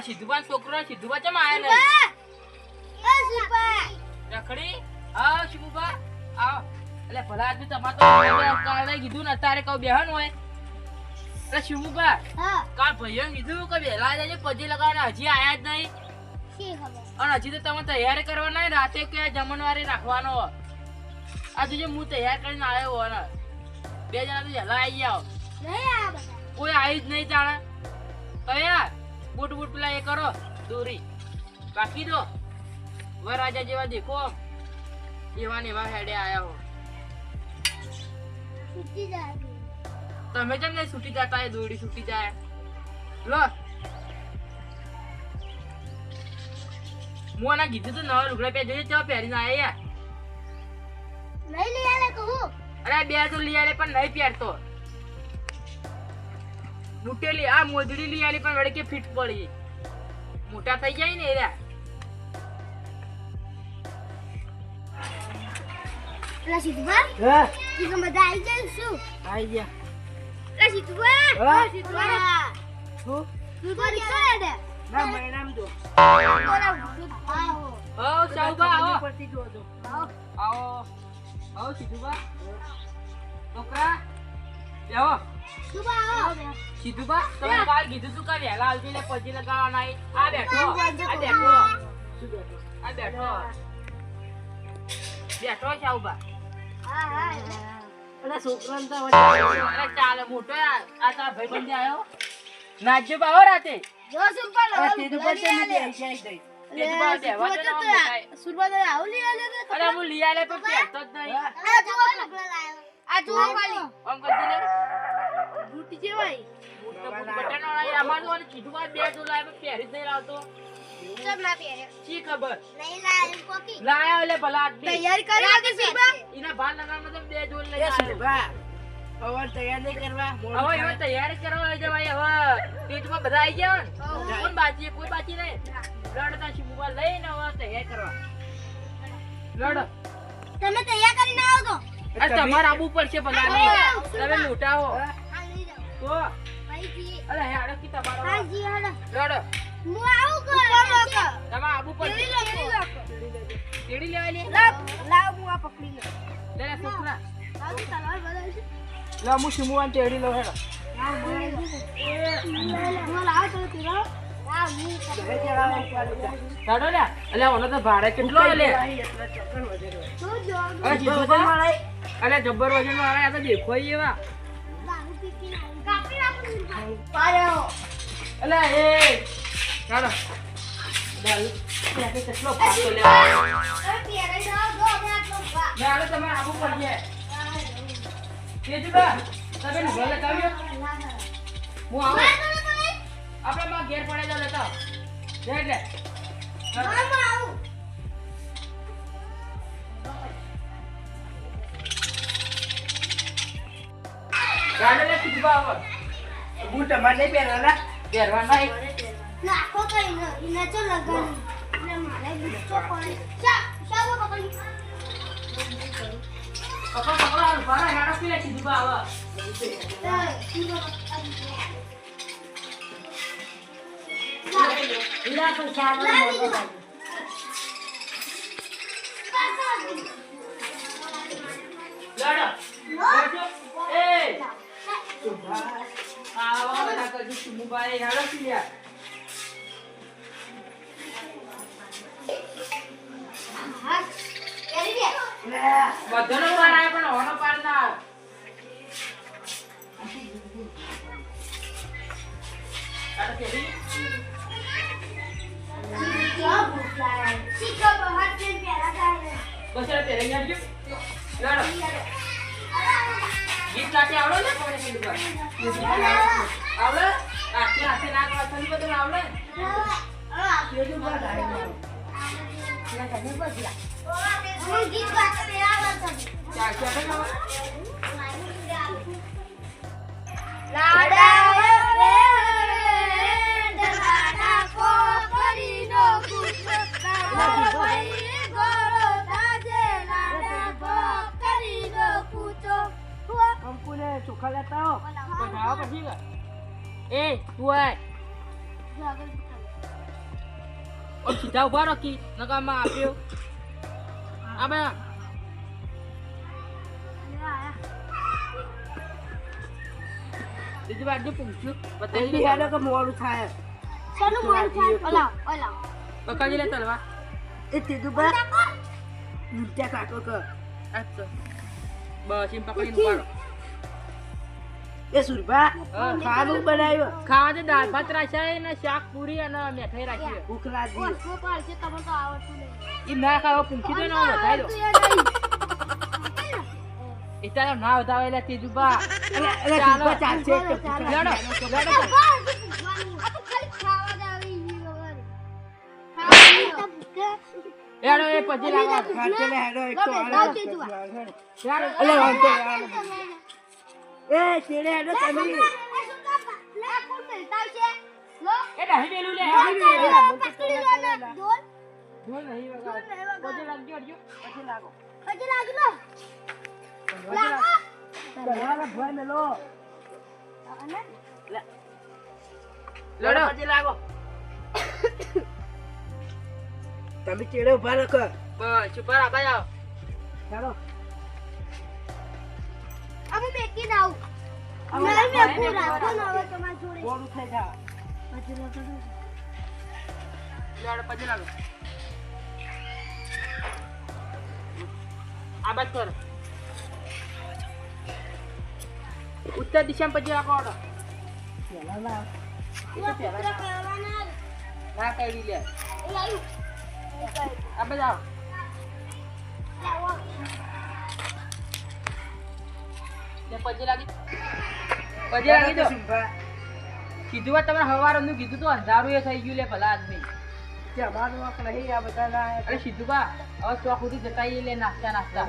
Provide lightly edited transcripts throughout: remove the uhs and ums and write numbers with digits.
સિદ્ધુબાન છોકરો સિદ્ધુબા ચમ આયા નહીં એ સુપા રખડી આવ શિબુબા આવ એટલે ભલા આદમી તમાર તો કાલે કીધું ને તારે કહું બેહન હોય એટલે શિબુબા હા કાલ ભાઈઓ કીધું કે વેલા જજે પજી લગાવવાના હજી આયા જ નહીં શી ખબર અને હજી તો તમે તૈયારી કરવાના નહીં રાતે કે જમણવારે રાખવાનો આ તુજે હું તૈયાર કરીને આવ્યો હો ને બે જણા તો વહેલા આવી જાઓ નહીં આ બધા કોઈ આવી જ નહીં જાણે તૈયાર બૂટ બૂટ પેલા એ કરો દોરી બાકી દો વરરાજા જેવા દેખો એવા ને એવા હેડે આયા હો છૂટી જાય તમે કેમ નહીં છૂટી જતા એ દોડી છૂટી જાય લો હું આના કીધું તું નવા લુગડા પહેરી જોઈએ ચા પહેરીને આયા યાર નહીં લઈ આલે કહું અરે બે તો લઈ આલે પણ નહીં પહેરતો મોટેલી આ મોજડી લઈ આલી પણ વડે કે ફિટ પડી મોટા થઈ જાય ને એરા પેલા સિદ્ધુબા હા ઈ કે મજા આવી જાય શું આઈ ગયા પેલા સિદ્ધુબા હા? સિદ્ધુબા શું તું તો નીકળે દે ના મેં નામ દો આવો ઓ સાઉબા આવો પરથી જો દો આવો આવો સીધુબા છોકરા બેહો સુબા આવો સીધુબા તમે કાલ કીધું તું કે વહેલા આવજો એટલે પછી લગાવવાના આ બેઠો આ બેઠો શું બેઠો આ બેઠો બેઠો સાઉબા હા હા અલા છોકરાને તો હવે અરે ચાલે મોટો આ તારા ભાઈબંધ આવ્યો નાચજો બાવો રાતે જો સુપા લો તે તો પછી નથી આવી જાય તેજુબા બેહવા દે ને આમ મોટા. સુરબા તો આવું લઈ આલે તો અરે હું લઈ આલે પણ પહેરતો જ નહીં આ જો કપડા લાયો આ જો વાલી આમ કરી દે બૂટી છે ભાઈ બૂટ તો બૂટ બટન વાળા અમાર તો ઓલી સીધુબા બે તો લાવે પણ પહેરી જ નહીં લાવતો સબ ના પહેરે શી ખબર નહીં લાયો કોકી લાયા એટલે ભલા આદમી તૈયારી કરી કે સુરબા એના ભાર લગાવવામાં તો બે જોડ લઈ એ આવ્યો સુભા હવે તૈયાર નહીં કરવા મોડું હવે હવે તૈયારી કરવા હોય છે ભાઈ હવે પેટમાં બધા આવી ગયા ને કોણ બાકી કોઈ બાકી નહીં લડતા શિબુબા લઈને હવે તૈયાર કરવા લડ તમે તૈયાર કરીને આવો તો અરે તમારે આવવું પડશે ભલા નહીં તમે મોટા હો આ લઈ જાઓ તો ભાઈ જી અરે હેડો કી તમારો હા જી હાલો લડ હું આવું કર તમે આવવું પડશે તેડી લેવાની લાવ હું આ પકડી લે લે છોકરા આવું તલવાર બદલ છે લા હું સિમુવાન તેડી લો હેડો હું લાવ તો તેરો આ હું ઘરે જરા ચાલુ જા હેડો લે અલે ઓનો તો ભાડે કેટલો લે એટલા ચક્કર વધે તો જો અરે શિબુબા અલે જબ્બર વજન વાળા આ તો દેખો એવા દારૂ પીતી કાપી નાખું પાયો અલે એ હેડો દાલ ત્યાં કેટલો ફાટો લે અરે પેરે જાઓ જો અમે આટલો ભા મે આલે તમારે આવવું પડશે તેજુબા તમે લુગડા લગાવ્યો હું આવું આપણે માં ઘેર પડે જાવ લેતા લે લે આવું ગાડે લે સીધુબા આવો બૂટ અમારે નહીં પહેરવાના પહેરવા નહીં નાખો કઈ ન ઇને તો લગન એટલે મારે ગુસ્સો પડે શાબો પકડી પકડ પકડ બારા હેડો પી લે સીધુબા આવો ઈલા તો સારા મોટો લડો એ આવા બધા કજુ સીધુબા એ હેડો પી લે હા કરી દે બધાનો પાર આવે પણ ઓનો પાર ના આવે આટો તેરી જો ભૂખલા શીખો બહાર કે પેલા જાય બસ એ પહેરી જાજો લડો ગીત ગાતે આવડો ને કોને સીધુબા આવડે આખે આખે નાક વાસણી બધું આવડે તેજુ બા ગાડી હું ગીત ગાતો મેરા આવડતો ચાલ ચાલ લાવો લાડા રે દલાડા કો કરીનો કુછ ભાઈ ગોરો તાજે લાડા કો કરીનો કુછો અંકુને ચોખા લેતા આવો પણ આવો પછી એ તું આય ઓમ સીધા ઉભા રાખી નકામાં આપ્યો આ બે દીદી બાજુ પૂછ્યું જલ્દી બતાવી હેડો કે મોડું થાય ચાલો મોર થાય ઓલા ઓલા પકડી લે તલવા એ તેજુબા ઊંચા કાકો કર અચ્છા બસ એમ પકડીને ઉપાડો એ સુરભા હા. ખાવાનું બનાવ્યો ખાવા દે દાળ ભાત રાખ્યા ને શાક પૂરી અને મીઠાઈ રાખી ભૂખ લાગી ઓછો પાડશે તમને તો આવડતું નહીં એ ના ખાવા પૂંખી દે ને વધારી દો એ તારા ના વધાવે એટલે તેજુબા એટલે ચાલો. સુરભા ચાલશે કે ભૂખ લડો લાગી. લડો આ તો ખાલી ખાવા જ આવી ઈ વગર ખાવા એડો એ પછી લાગો ખાતે ને હેડો એક તો લો, આડા લો, તેજુબા. ચાલો અલે વાંધો એ છેડે હેડો તમે એ નહીં મેલું લે ઢોલ નહીં વગાડ પછી લાગજો અડજો પછી લાગો તમારા ભાઈ મેલો લડો પછી લાગો તમે ચેડે ઉભા રાખો બસ ઉપર આ બાજુ આવો ચાલો મોડું થઈ જા લડો પછી લાગો આ બાજુ કરો ઉત્તર દિશામાં પછી રાખો ઓર્ડર પેલા ના ના કઈ લે આ બાજુ આવો ને પછી લાગી દો સુરભા કીધું વાત તમારે હવારનું કીધું તો અંધારું એ થઈ ગયું લે ભલા આદમી કે અમારું વાંક નહીં આ બધા ના અરે સીધું બા હવે ચોક સુધી જતા ઈ લે નાસ્તા નાસ્તા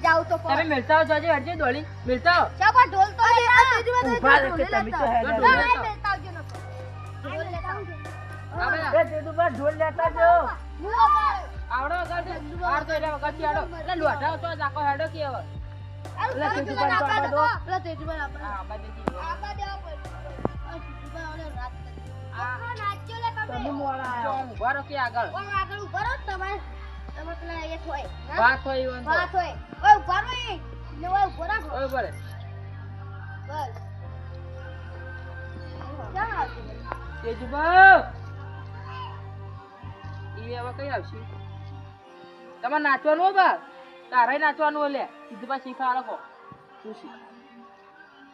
જાવ તો તમે મિલતા હો જોજે હરજે દોડી મિલતા હો ચાપા ઢોલ તો ઉભા રહો કે તમે તો હેડો. ઢોલ લેતા આ બધા એ તેજુબા ઢોલ લેતા જો આવડો વગર આર તો એના વગર થી આડો એટલે લોઢા તો જાકો હેડો કે હવે આ બાજુ તમે મોડા જો આવ્યા. ઉભા રહો કે આગળ વાત હોય એવું તો ઓય બોલે તેજુબા ઈ હવે કઈ આવશે તમારે નાચવાનું હો બા તારે નાચવાનું હો લે કીધું બા શીખવાડો કો શું શીખ?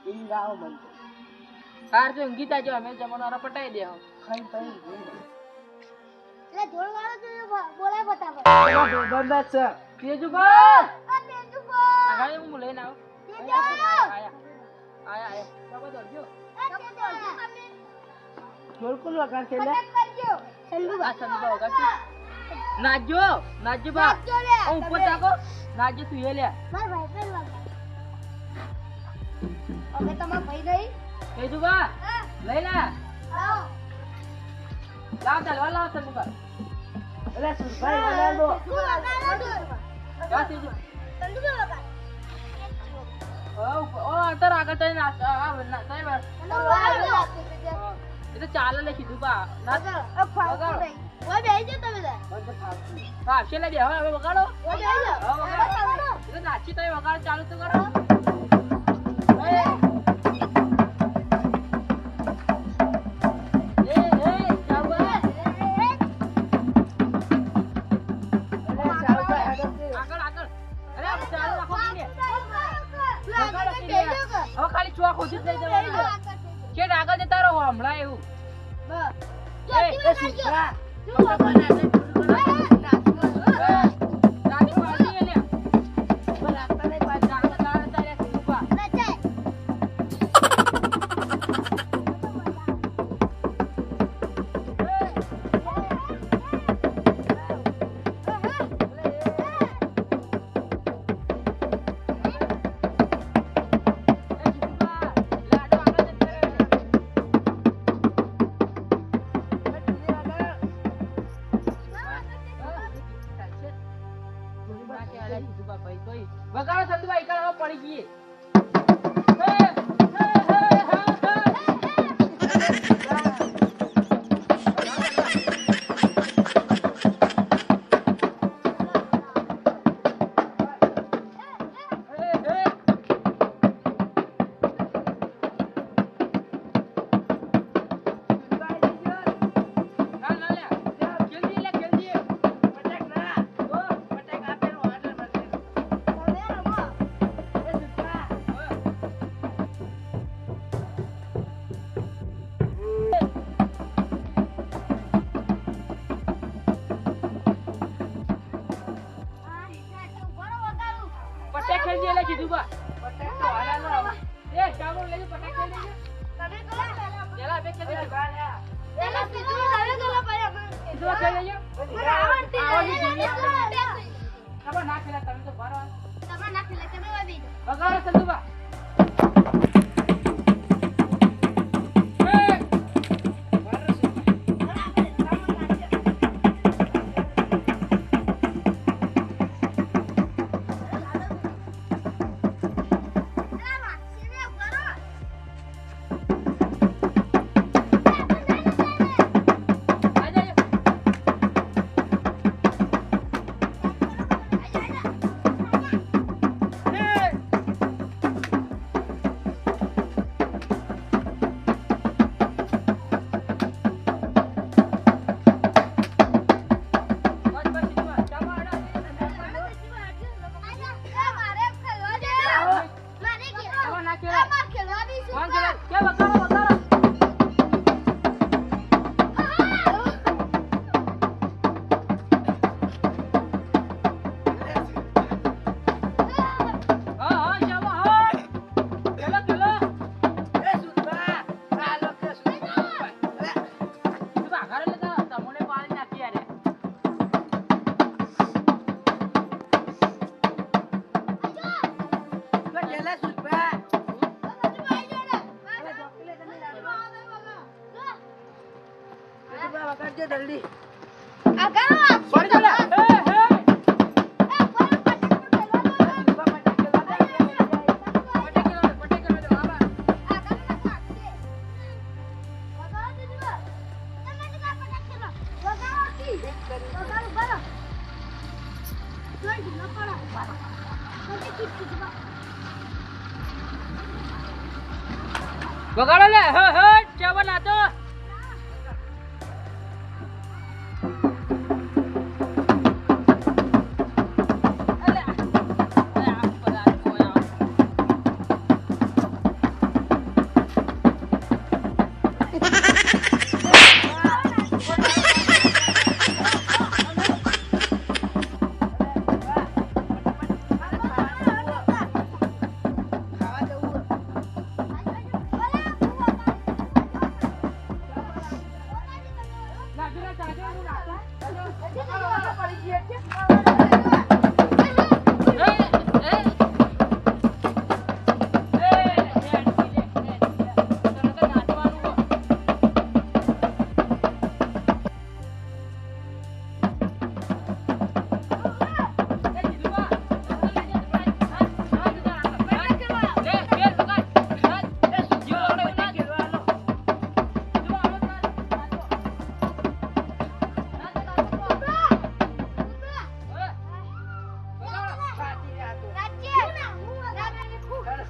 ઈ ગાઓ બનતો. હાર તો ઊંઘી તાજો અમે જમવાનો પટાઈ દે હો ખાઈ ખાઈ ઊંઘી. બોલાય ફટાફટ પેલા ભાઈબંધ જ છે. તેજુબા તેજુ આગળ હું લઈને આવ તેજુ આયા સબો દોડજો ઢોલ કોણ વગાડશે લે? આ સંદુબા વગાડજો નાચજો નાચજો બા હું ઉપર તાકો નાચજો તું એ લે અમે તમારા ભાઈ નહીં તેજુબા લઈ લે લાવ ચાલવા લાવ સંદુબા અલે સુરભાઈ વગાડો. જા તેજુ ઓ અંતર આગળ તઈ નાચ આ તઈ એ તો ચાલે લે કીધું બા નાચ હા છેલ્લે બે હવે વગાડો હવે વગાડો એ તો નાચી તઈ વગાડ ચાલુ તો કરો ખાલી ચોક ઓછી થઈ જવાનું છે આગળ જતા રહો હમણાં એવું એ સુરભા વગાડો સંતુભાઈ કાળો પડી ગઈ લે કીધું બા પટાક તો હાલા લો એ ચાલો લેજો પટાક લઈ લેજો તમે કરો પેલા બે કે દે પેલા કીધું હવે ગલો ભાઈ અમે કીધું કે લેજો મને આવડતી નથી ખબર ના ખેલા તમે તો બાર તમે નાખી લે તમે વાવી વગાડો સંદુબા જલ્દી વગાડો લે હે હે ચાવા ના તો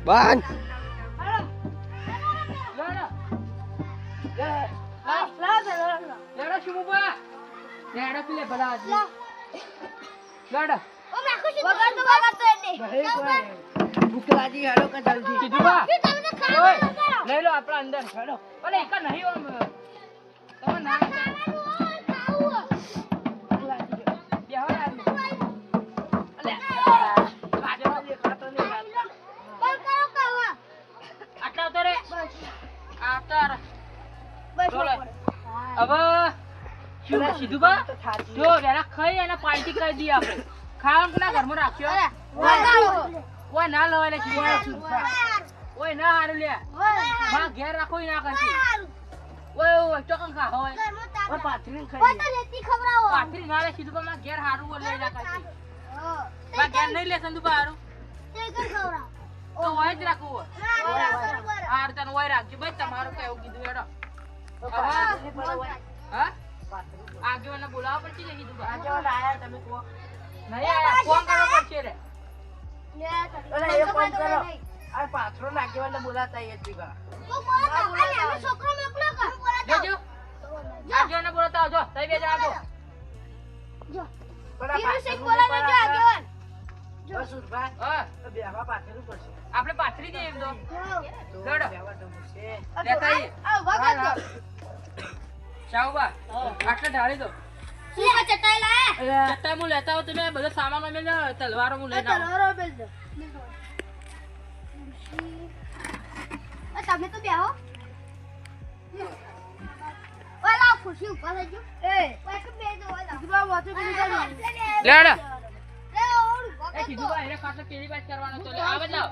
બાન લેડો શુભા લેડો પીલે ભલા આદમી લેડો ભૂખ લાગી હાલો કે જલ્દી કીધું બા ઓય લઈ લો આપણા અંદર હેડો અરે એક નહીં ઓમ તમે ના ભૂખ લાગી ગયો બેહો યાર અલે કાજો દેખાતો નહીં આટલા તો રે આતર હવે શું સીધું બા જો વેલા ખાઈ અને પાર્ટી કરી દઈએ આપણે ખાવાનું કોના ઘરમાં રાખ્યો ઓય ના લવાય લે સીધું ઓય ના હારું લે માં ઘેર રાખો ઈ ના કરતી ઓય ઓય ચોકન ખા હોય ઓય પાથરી ખાઈ પાથરી ના લે સીધું બા માં ઘેર હારું બોલે ના કરતી માં ઘેર નહીં લે સંધુ બા હારું તો ઓય જ રાખવું હાર તને ઓય રાખજો ભાઈ તમારું કઈ એવું કીધું એડો હા આગેવાને બોલાવવા પડશે કે કીધું આગેવાન આયા તમે કો નહીં આયા ફોન કરવો પડશે રે અરે એ ફોન કરો આ પાથરો નાખેવાને બોલાતા એ જીગા જોજો આગેવાને બોલાતા આવજો તઈ બે જણા જો આપણે પાથરી દઈએ એમ તો શાહુબા આટલે ઢાળી દો ચટાઈ હું લેતા આવું તમે બધો સામાન મેં તલવારો હું લઈને આવું તમે તો બેહો ઓલા ખુરશી ઉપર થઈ ગયું ઓય કે બે દો ઓલા જીવા વાતો પેલી કરી લે લે લે ઓળ એ સીધું એને ખાટલો પેલી બાજ કરવાનો તો લે આવે જાવ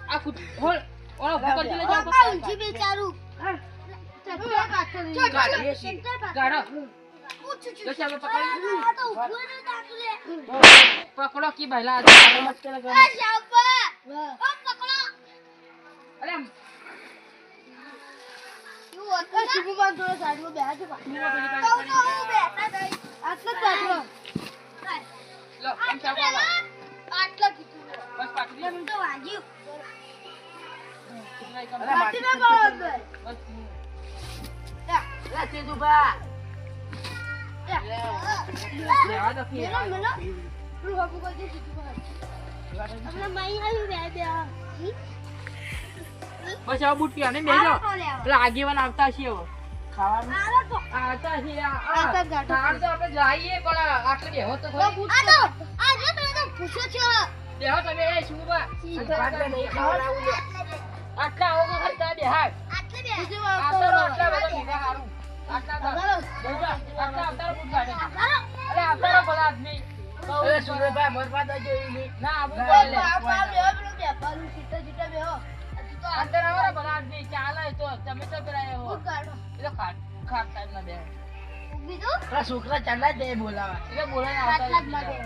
આ કુટ હોલ ઓલો ભૂકર થી લઈ જાવ ઊંચી બેચારું કાઢીએ છીએ. ગાડો પૂછું છું જો ચાલો પકડી આ તો ઉભો ને દાખલે પકડો કી ભાઈલા આ શાબા ઓ પકડો અરે શું હતું શિવમાન થોડો સાઈડમાં બેહા છે મીરા પેલી તો બાજ તો હું બેઠા ગઈ આટલો પાછો લો એમ ચાલો આટલો કીધું બસ પાકડી એમ તો વાગ્યું કેટલાય કામ અરે પાટી ના પાડો અંદર બસ લે ચિંટુભા. લે આ તો મેલો મેલો તું હબુ કરી દીધું આપણે માઈ આવી બે બે બસ આ બૂટ પીને બેજો પેલા આગેવાન આવતા છે હવે ખાવાનું આલો તો આવતા છે આવતા જ ગાંઠો. ખાણ તો આપણે જઈએ પણ આટલે બેહો તો ખરી આ તો આ જો તમે તો પૂછો છો બેહો તમે એ શું બા ભાત નહીં ખાવડાવું લે. આટલા આવો ખર્ચા બેહાર આટલે બે આ તો આટલા બધા ભેગા હારું આટલા તો બેજો આટલા આવતા બૂટ ગાડે અરે આવતા બધા આદમી અરે સુરેશભાઈ મરવા તો જોઈ લે. ના આબુ ના, બોલે બાપા બેહો પેલો બેપાલું સીટા સીટા બેહો અંદર આવરા બધા આદમી ચાલે તો તમે તો પેલા હો ભૂખ કાઢો એ તો ખાટ ટાઈમ ના બે બીજું પેલા છોકરા ચાલ્યા જ બોલાવા. એટલે બોલાય આટલા જ આવતા લાગે